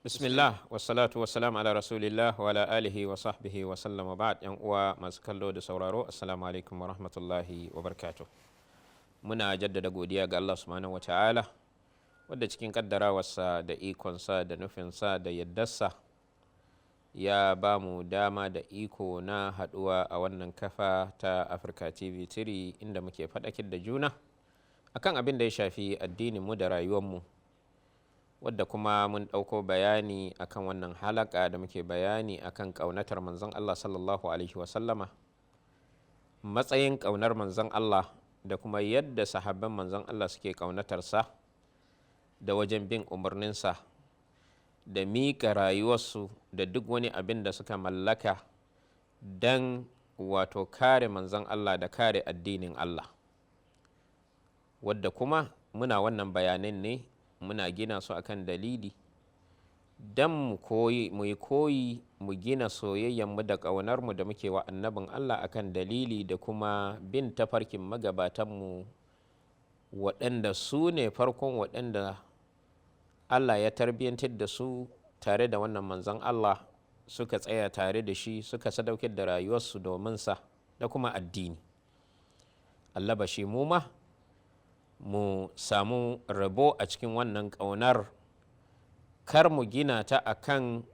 Bismillah wassalatu wassalam ala rasulillah wa ala alihi wa sahbihi wa sallam wa ba'd. Yan uwa masu kallo da sauraro, assalamu alaikum wa rahmatullahi wa barakatuh. Muna jaddada godiya ga Allah subhanahu wa ta'ala wadda cikin kaddarawarsa da ikonsa da nufinsa da yaddarsa ya ba mu dama da iko na haduwa a wannan kafa ta AfricaTV3 inda muke faɗakar da juna akan abin da ya shafi addinin mu da rayuwar mu, wadda kuma mun ɗauko bayani akan wannan halaka da muke bayani akan ƙaunatar manzon Allah sallallahu alaihi wasallama, matsayin ƙaunar manzon Allah da kuma yadda sahabban manzon Allah suke ƙaunatarsa da wajen bin umarninsa da miƙa rayuwarsu da duk wani abin da suka mallaka don wato kare manzon Allah da kare addinin Allah, wadda kuma muna wannan bayanin ne muna gina su akan dalili don mu yi koyi mu gina soyayyenmu da ƙaunarmu da muke wa annabin Allah akan dalili da kuma bin tafarkin magabatanmu waɗanda su ne farkon waɗanda Allah ya tarbiyyantar da su tare da wannan manzon Allah, suka tsaya tare da shi suka sadaukar da rayuwarsu domin sa da kuma addini. Allah ba shi mu ma mu samu rabo a cikin wannan ƙaunar, kar mu gina ta akan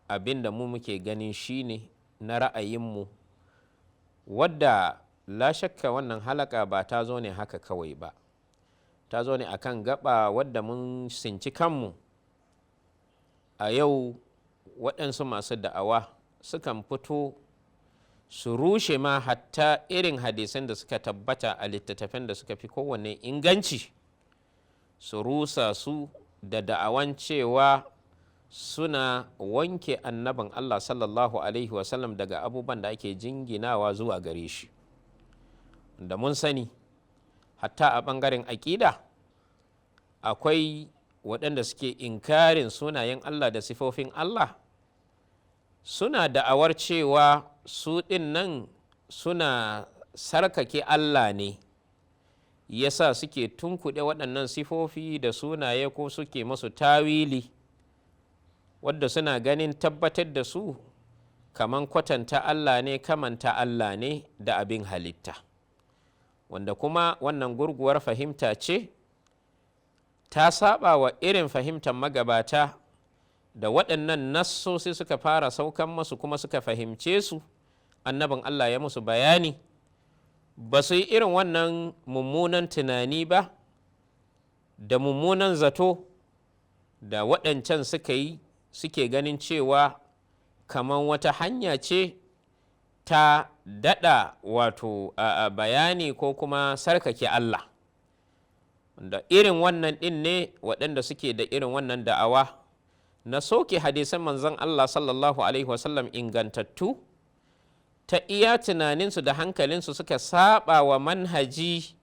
abin da mu muke ganin shine na ra'ayinmu, wadda la shakka wannan halaka ba ta zo ne haka kawai ba, ta zo ne akan gaba wadda mun sinci kanmu a yau. Waɗansu masu da'awa sukan fito su rushe ma hatta irin hadisan da suka tabbata a littattafan da suka fi kowanne inganci, su rusa su da da'awan cewa suna wanke annabin Allah sallallahu alaihi wasallam daga abubuwan da ake jinginawa zuwa gare shi, da mun sani hatta a ɓangaren aƙida akwai waɗanda suke inkarin sunayen Allah da sifofin Allah, suna da'awar cewa su ɗin nan suna sarkake Allah ne, yasa suke tunkuɗe waɗannan sifofi da sunaye ko suke masu tawili, wadda suna ganin tabbatar da su kaman kwatanta Allah ne, kamanta Allah ne da abin halitta, wanda kuma wannan gurguwar fahimta ce, ta saba wa irin fahimtar magabata da waɗannan nassosi suka fara saukan masu kuma suka fahimce su, annabin Allah ya musu bayani, ba su yi irin wannan mummunan tunani ba da mummunan zato da waɗancan suka yi, suke ganin cewa kamar wata hanya ce ta daɗa wato a bayani ko kuma sarkake Allah, da irin wannan ɗin ne waɗanda suke da irin wannan da'awa na soke hadisan manzon Allah sallallahu alaihi wasallam ingantattu, ta iya tunaninsu da hankalinsu suka saba wa manhaji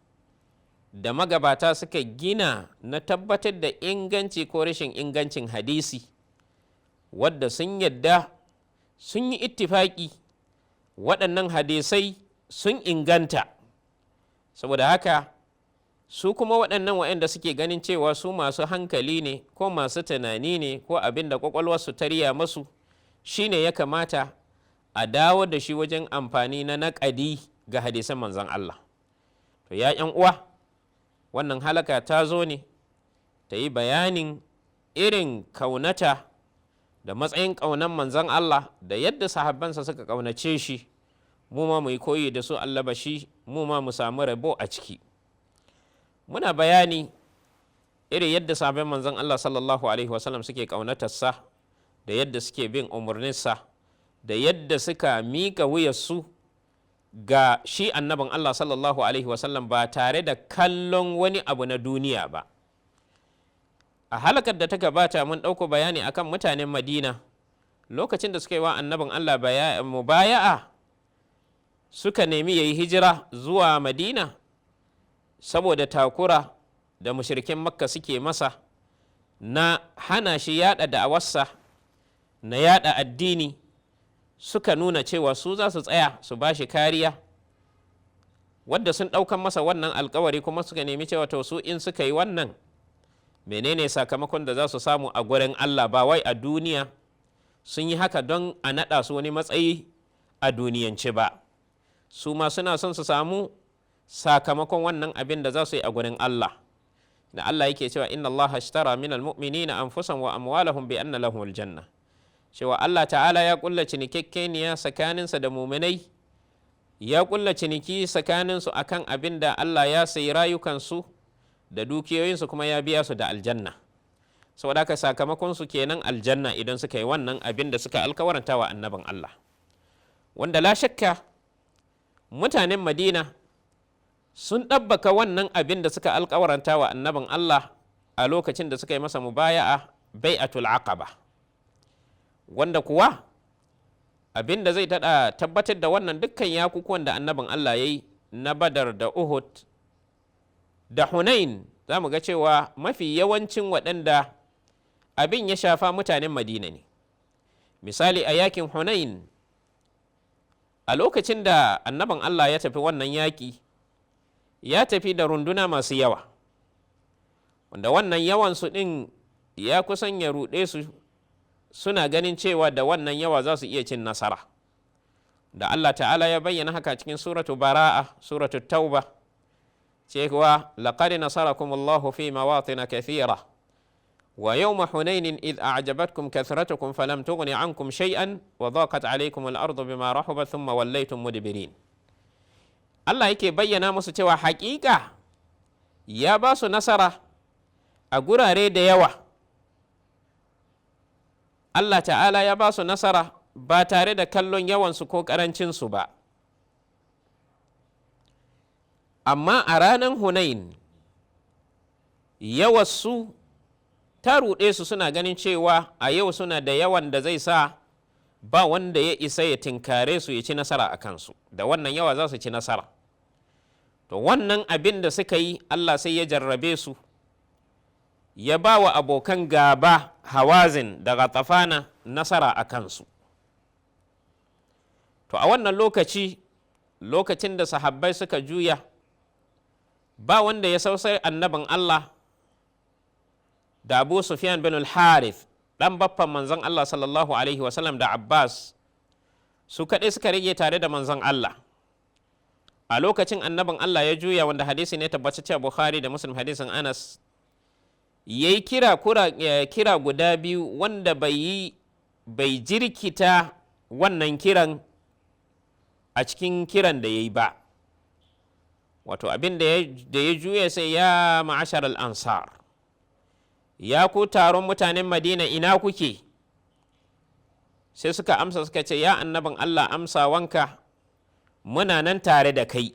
da magabata suka gina na tabbatar da inganci ko rashin ingancin hadisi, wadda sun yadda sun yi ittifaki waɗannan hadisai sun inganta. Saboda haka su kuma waɗannan waɗanda suke ganin cewa su masu hankali ne ko masu tunani ne ko abin da ƙwaƙwalwarsu ta riya masu shine ya kamata a dawo da shi wajen amfani na naƙadi ga hadisan manzon Allah. To ya ƴan uwa, wannan halaka ta zo ne ta yi bayanin irin kaunata da matsayin ƙaunan manzon Allah da yadda sahabbansa suka ƙaunace shi, mu ma mu yi koyi da su, Allah ba shi mu ma mu samu rabo a ciki. Muna bayani irin yadda sahabban manzon Allah sallallahu alaihi wasallam suke ƙaunatarsa da yadda suke bin umarninsa da yadda suka miƙa wuyarsu ga shi annabin Allah sallallahu alaihi wasallam ba tare da kallon wani abu na duniya ba. A halakar da ta gabata mun ɗauko bayani akan mutanen Madina lokacin da suka yi wa annabin Allah mubaya'a suka nemi ya yi hijira zuwa Madina saboda takura da mushrikin Makka suke masa na hana shi yada da'awarsa na yada addini, suka nuna cewa su za su tsaya su ba shi kariya, wadda sun ɗaukan masa wannan alkawari, kuma suka nemi cewa to su in suka yi wannan menene sakamakon da za su samu a gurin Allah, ba wai a duniya sun yi haka don a naɗa su wani matsayi a duniyance ba, su ma suna son su samu sakamakon wannan abin da za su yi a gurin Allah. Da Allah yake cewa inna Allah ashtara minal mu'minina anfusahum wa amwalahum bi anna lahumul janna, cewa Allah ta'ala ya kulla cinikakkeniya tsakaninsa da muminai, ya kulla ciniki tsakaninsu akan abin da Allah ya sayi rayukansu da dukiyoyinsu, kuma ya biya su da aljanna. Saboda haka sakamakon su kenan aljanna idan suka yi wannan abin da suka alkawaranta wa annabin Allah, wanda la shakka mutanen Madina sun ɗabbaka wannan abin da suka alkawaranta wa annabin Allah a lokacin da suka yi masa mubaya'a bai'atul aqaba, wanda kuwa abin da zai tabbatar da wannan dukkan yakukuwan da annabin Allah ya yi na Badar da Uhud da Hunain, za mu ga cewa mafi yawancin waɗanda abin ya shafa mutanen Madina ne. Misali a yakin Hunain, a lokacin da annabin Allah ya tafi wannan yaki, ya tafi da runduna masu yawa, wanda wannan yawansu ɗin ya kusan ya ruɗe su, suna ganin cewa da wannan yawa za su iya cin nasara. Da Allah ta'ala ya bayyana haka cikin suratu bara'a, suratu tauba, cewa laqad nasarakum Allahu fi mawatin kathira wa yawma hunainin idh a'jabatkum kathratukum falam tughni ankum shay'an wa dhaqat alaykum al-ardu bima rahabat thumma wallaytum mudbirin. Allah yake bayyana musu cewa haƙiƙa ya ba su nasara a gurare da yawa. Allah ta'ala ya ba su nasara ba tare da kallon yawansu ko ƙarancinsu ba. Amma a ranar Hunain, yawansu ta ruɗe su, suna ganin cewa a yau suna da yawan da zai sa ba wanda ya isa ya tinkare su ya ci nasara a kansu, da wannan yawa za su ci nasara. To wannan abin da suka yi, Allah sai ya jarrabe su, ya ba wa abokan gaba Hawazin da Ghatafana nasara a kansu. To a wannan lokaci, lokacin da sahabbai suka juya, ba wanda ya sausai annabin Allah da Abu Sufyan bin al-Harith, ɗan baffan manzon Allah sallallahu alaihi wasallam, da Abbas, su kaɗai suka rage tare da manzon Allah. A lokacin annabin Allah ya juya, wanda hadisi ne tabbatacce a Bukhari da Muslim, hadisin Anas, ya yi kira guda biyu wanda bai jirkita wannan kiran a cikin kiran da ya yi ba. Wato abin da ya juya sai, ya ma'ashar al-ansar, ya ku taron mutanen Madina, ina kuke? Sai suka amsa suka ce, ya annabin Allah, amsa wanka, muna nan tare da kai.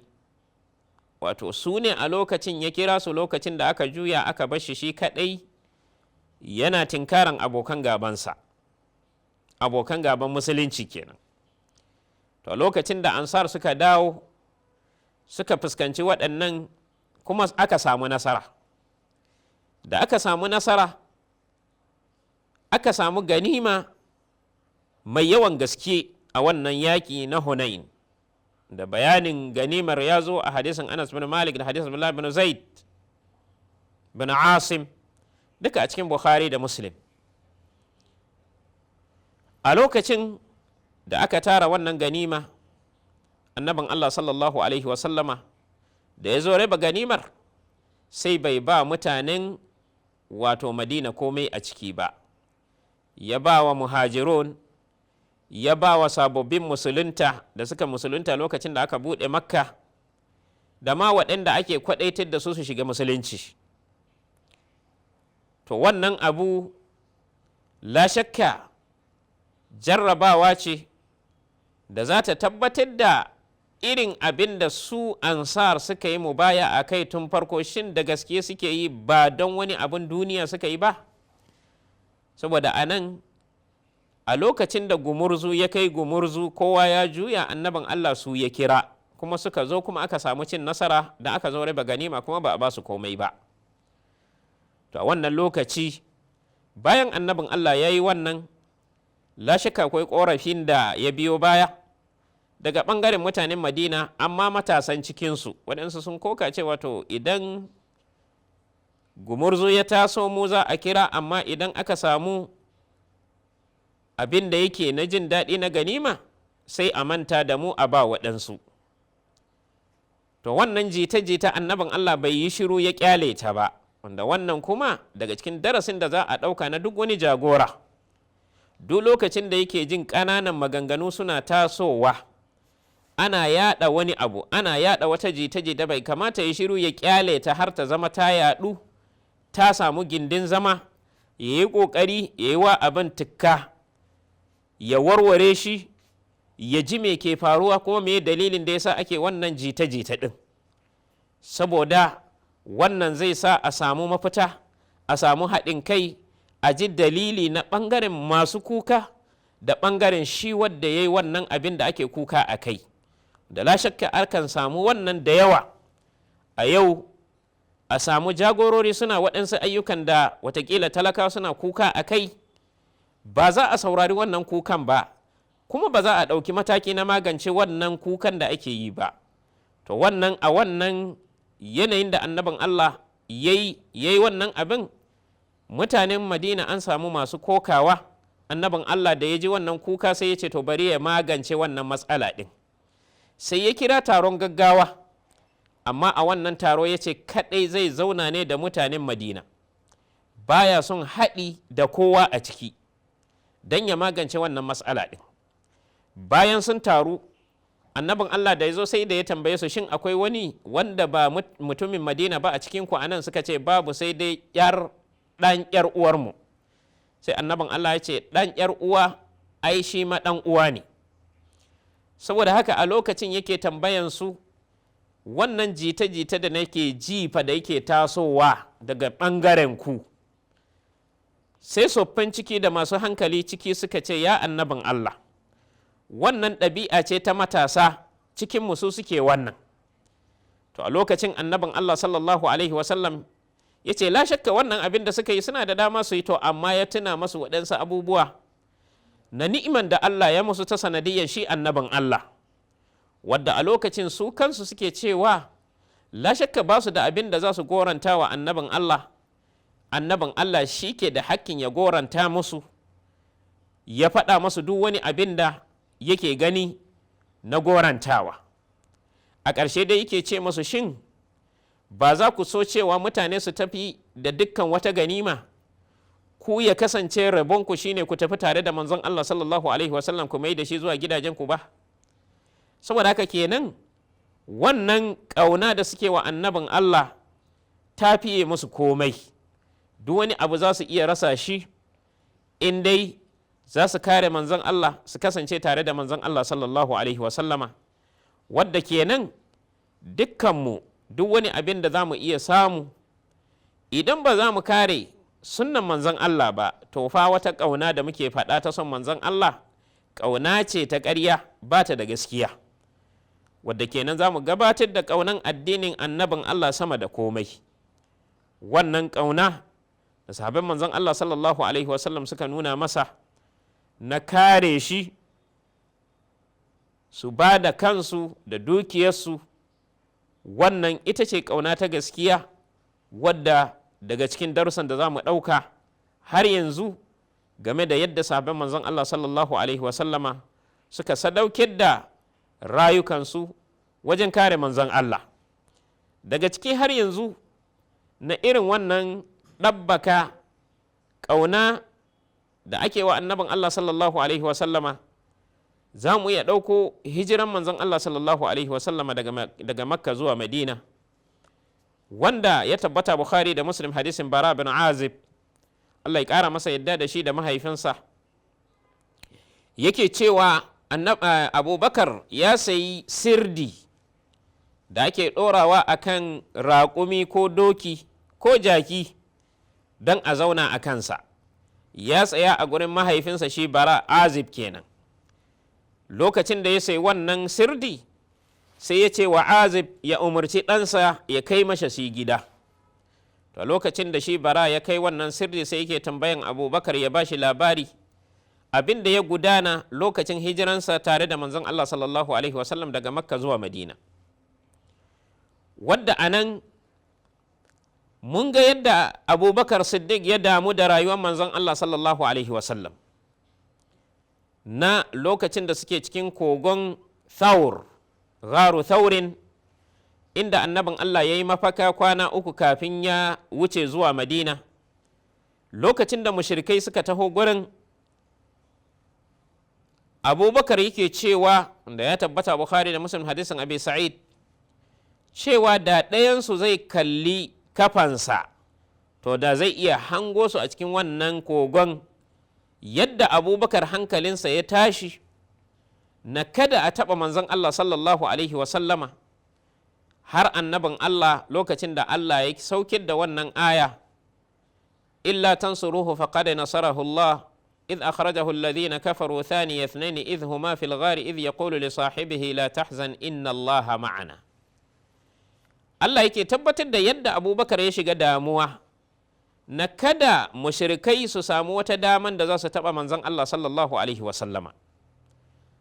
Wato su ne a lokacin ya kira su, lokacin da aka juya aka bashi shi kaɗai yana tinkaran abokan gabansa, abokan gaban musulunci kenan. To lokacin da ansar suka dawo suka fuskanci waɗannan, kuma aka samu nasara. Da aka samu nasara, aka samu ganima mai yawan gaske a wannan yaƙi na Hunain, da bayanin ganimar ya zo a hadisin Anas bin Malik da hadisin Abdullah bin Zaid bin Asim, duka a cikin Bukhari da Muslim. A lokacin da aka tara wannan ganima, annabin Allah sallallahu alaihi wasallama da ya zo raba ganimar, sai bai ba mutanen wato Madina komai a ciki ba, ya ba wa muhajirun, ya ba wa sababbin musulunta da suka musulunta lokacin da aka buɗe Makka, da ma waɗanda ake kwaɗaitar da su shiga musulunci. To wannan abu la shakka jarrabawa ce da za ta tabbatar da irin abin da su ansar suka yi mubaya a kai tun farko, shin da gaske suke yi ba don wani abin duniya suka yi ba. Saboda a nan a lokacin da gumurzu ya kai gumurzu kowa ya juya, annabin Allah su ya kira, kuma suka zo kuma aka samu cin nasara da aka zo raba ganima kuma ba a ba su komai ba. To a wannan lokaci bayan annabin Allah ya yi wannan, la shakka akwai ƙorafin da ya biyo baya daga ɓangaren mutanen Madina, amma matasan cikinsu waɗansu sun koka cewa to idan gumurzu ya taso mu za a kira, amma idan aka samu abin da yake na jin daɗi na ganima sai a manta da mu a ba waɗansu. To wannan jita-jita annabin Allah bai yi shiru ya ƙyale ta ba, wanda wannan kuma daga cikin darasin da za a ɗauka na duk wani jagora, duk lokacin da yake jin ƙananan maganganu suna tasowa, ana yada wani abu, ana yada wata jita-jita, bai kamata ya shiru ya ƙyale ta har ta zama ta yaɗu, ta samu gindin zama, ya yi ƙoƙari ya yi wa abin tikka, ya warware shi, ya ji me ke faruwa kuma me dalilin da yasa ake wannan jita-jita ɗin, saboda wannan zai sa a samu mafita, a samu haɗin kai, a ji dalili na ɓangaren masu kuka da ɓangaren shi wadda ya yi wannan abin da ake kuka a kai. Da la shakka akan samu wannan da yawa a yau, a samu jagorori suna waɗansu ayyukan da watakila talakawa suna kuka a kai, ba za a saurari wannan kukan ba, kuma ba za a ɗauki mataki na magance wannan kukan da ake yi ba. To wannan a wannan yanayin da annabin Allah ya yi wannan abin, mutanen Madina an samu masu kokawa, annabin Allah da ya ji wannan kuka sai ya ce to bari ya magance wannan matsala ɗin, sai ya kira taron gaggawa, amma a wannan taro ya ce kaɗai zai zauna ne da mutanen Madina, baya son haɗi da kowa a ciki don ya magance wannan matsala ɗin. Bayan sun taru, annabin Allah da ya zo sai da ya tambaye su, shin akwai wani wanda ba mutumin Madina ba a cikin ku anan? Suka ce babu, sai dai ɗan ƴar uwarmu. Sai annabin Allah ya ce ɗan ƴar uwa ai shi ma ɗan uwa ne. Saboda haka a lokacin yake tambayan su, wannan jita-jita da nake jifa da yake tasowa daga ɓangaren ku, sai tsoffin ciki da masu hankali ciki suka ce ya annabin Allah, wannan ɗabi'a ce ta matasa cikin su suke wannan. To a lokacin annabin Allah sallallahu alaihi wasallam ya ce la shakka wannan abin da suka yi suna da dama su yi, to amma ya tuna masu waɗansu abubuwa na ni'iman da Allah ya musu ta sanadiyyar shi annabin Allah, wadda a lokacin su kansu suke cewa la shakka ba su da abin da za su goranta wa annabin Allah. Annabin Allah shi ke da hakkin ya goranta musu, ya faɗa masu duk wani abin da yake gani na gorantawa. A ƙarshe dai yake ce masu, shin ba za ku so cewa mutane su tafi da dukkan wata ganima, ku ya kasance rabonku shine ku tafi tare da manzon Allah sallallahu alaihi wasallam, ku mai da shi zuwa gidajenku ba? Saboda haka kenan wannan ƙauna da suke wa annabin Allah ta fiye musu komai. Duk wani abu za su iya rasa shi in dai za su kare manzon Allah, su kasance tare da manzon Allah sallallahu alaihi wasallama, wadda kenan dukkanmu duk wani abin da za mu iya samu, idan ba za mu kare sunnan manzon Allah ba, to fa wata ƙauna da muke faɗa ta son manzon Allah ƙauna ce ta ƙarya, ba ta da gaskiya, wadda kenan za mu gabatar da ƙaunan addinin annabin Allah sama da komai. Wannan ƙauna da sahabban manzon Allah sallallahu alaihi wasallam suka nuna masa na kare shi, su ba da kansu da dukiyarsu, wannan ita ce ƙauna ta gaskiya, wadda daga cikin darussan da za mu ɗauka har yanzu game da yadda sahabban manzon Allah sallallahu alaihi wasallama suka sadaukar da rayukansu wajen kare manzon Allah. Daga ciki har yanzu na irin wannan ɗabbaka ƙauna da ake wa annabin Allah sallallahu alaihi wasallama, za mu iya ɗauko hijiran manzon Allah sallallahu alaihi wasallama daga Makka zuwa Madina, wanda ya tabbata Bukhari da Muslim hadisin Bara bin Azib, Allah ya ƙara masa yadda da shi da mahaifinsa, yake cewa Abubakar ya sayi sirdi da ake ɗorawa akan raƙumi ko doki ko jaki don a zauna a kansa. ya tsaya a gurin mahaifinsa shi bara azib kenan. Lokacin da ya sai wannan sirdi sai ya ce wa azib ya umarci ɗansa ya kai masa shi gida. To lokacin da shi bara ya kai wannan sirdi sai yake tambayan Abubakar ya bashi labari abin da ya gudana lokacin hijiransa tare da manzon Allah sallallahu alaihi wasallam daga Makka zuwa Madina, wadda anan mun ga yadda Abubakar Siddiq ya damu da rayuwar manzon Allah sallallahu alaihi wasallam na lokacin da suke cikin kogon Thawr, gharu Thawrin, inda annabin Allah ya yi mafaka kwana 3 kafin ya wuce zuwa Madina. Lokacin da mushrikai suka taho gurin, Abubakar yake cewa, da ya tabbata Bukhari da Muslim hadisin Abi Sa'id, cewa da ɗayansu zai kalli kafansa to da zai iya hango su a cikin wannan kogon. Yadda Abubakar hankalinsa ya tashi na kada a taɓa manzon Allah sallallahu alaihi wasallama, har annabin Allah lokacin da Allah ya saukar da wannan aya, illa tansuruhu faqad nasarahu Allah إذ أخرجه الذين كفروا ثاني اثنين إذ هما في الغار إذ يقول لصاحبه لا تحزن إن الله معنا. Allah yake tabbatar da yadda Abubakar ya shiga damuwa na kada mushrikai su samu wata daman da za su taɓa manzon Allah sallallahu alaihi wasallama.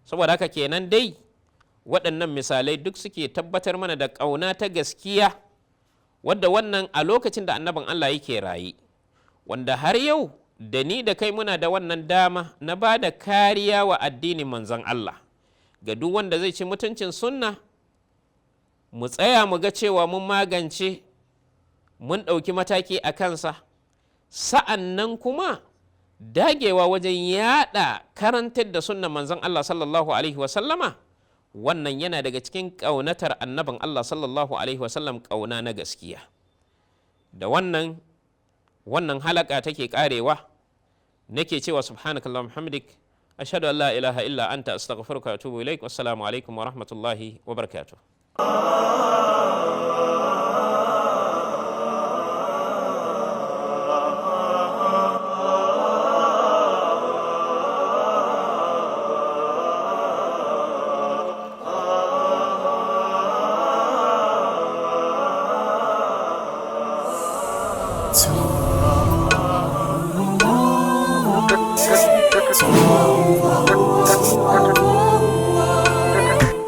Saboda haka kenan dai waɗannan misalai duk suke tabbatar mana da ƙauna ta gaskiya, wadda wannan a lokacin da annabin Allah yake raye, wanda har yau da ni da kai muna da wannan dama na ba da kariya wa addinin manzon Allah ga duk wanda zai ci mutuncin sunna. Mu tsaya mu ga cewa mun magance, mun ɗauki mataki a kansa, sa'an nan kuma dagewa wajen yaɗa karantar da sunnan manzon Allah sallallahu alaihi wasallama, wannan yana daga cikin ƙaunatar annabin Allah sallallahu alaihi wasallam, ƙauna na gaskiya. Da wannan halaka take ƙarewa, nake cewa subhanakallahumma hamdik ashhadu an la ilaha illa anta astaghfiruka wa atubu ilaik. Wassalamu alaikum wa rahmatullahi wa barakatuh. To